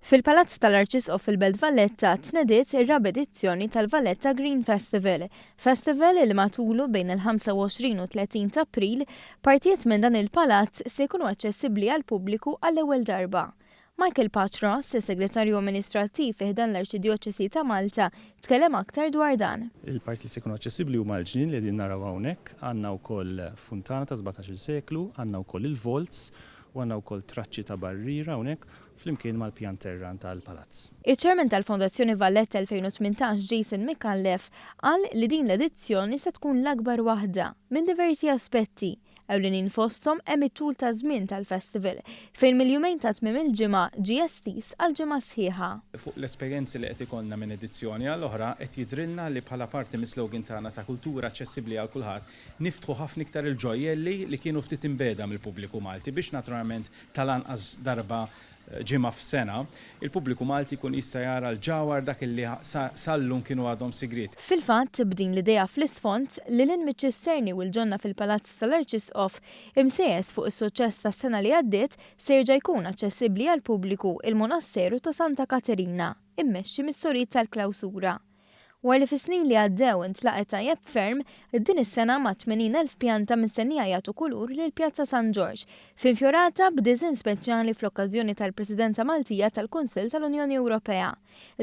Fil-Palazz tal-Arċisqof fil-Belt Valletta tnediet ir-raba' edizzjoni tal-Valletta Green Festival. Festival li matulu bejn il-25 u 30 ta' April, partijiet minn dan il-palazz se jkunu aċċessibbli għall-pubbliku għall-ewwel darba. Michael Patros, segretarju amministrattiv fiħdan l-Arċidjoċesi ta' Malta, tkellem aktar dwar dan. Il-partijiet se jkunu aċċessibbli huma l-ġnien li qegħdin naraw hawnhekk, għandna wkoll funtana ta' 17-il seklu, għandna wkoll il-volts u għandna wkoll traċċi ta' barriera hawnhekk flimkien mal-pjan terran tal-palazz. Il-ċermen tal-Fondazzjoni Valletta 2018 Jason Mikallef qal li din l-edizzjoni se tkun l-akbar waħda minn diversi aspetti. Ewlenin fosthom hemm it-tul ta' żmien tal-festival fejn mill-jumejn ta' tmiem il-ġimgħa ġie estis għal ġimgħa sħiħa. Fuq l-esperjenzi li qed ikollna minn edizzjoni għall oħra qed jidrilna li bħala parti mis-slogan tagħna ta' kultura aċċessibbli għal kulħadd niftħu ħafna iktar il-ġojjelli li kienu ftit imbeda mill-pubbliku Malti biex naturalment tal-anqas darba ġimgħa f'sena, il-pubbliku Malti jkun jista' jara l-ġawar dak li sallum kienu għadhom sigriet. Fil-fatt b'din l-idea fl-isfond li l-inmiċċisterni u l-ġonna fil-Palazz tal-Arċisqof imsejjes fuq is-suċċess tas-sena li għaddiet se jerġa' jkun aċċessibbli għall-pubbliku il-Monasteru ta' Santa Katerina, immexxi mis-Sorit tal-Klawsura. Wara li fis-snin li għaddew intlaqet tajjeb ferm, din is-sena ma' 80,000 pjanta mistennija jagħtu kulur lil Pjazza San George, finfjorata b'diżinn speċjali fl-okkażjoni tal-Presidenza Maltija tal-Kunsill tal-Unjoni Ewropea.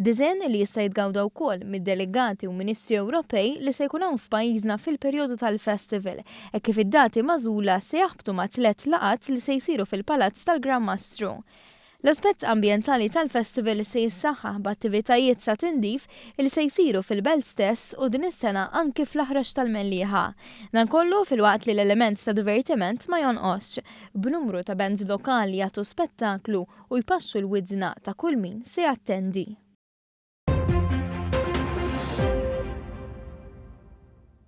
Diżinn li jista' jitgawda wkoll mid-delegati u Ministri Ewropej li se jkun hawn f'pajjiżna fil-perjodu tal-festival, hekk kif id-dati magħżula se jaħbtu ma' 3 laqgħat li se jsiru fil-Palazz tal-Gran Mastru. L-aspett ambjentali tal-festival se jissaħħaħ b'attivitajiet sa tindif li se jsiru fil-belt stess u din is-sena anke fl-aħrax tal-Mellieħa. Dan kollu filwaqt li l-element ta' divertiment ma jonqosx, b'numru ta' bands lokali jagħtu spettaklu u jpaxxu l-widna ta' kull min se jattendi.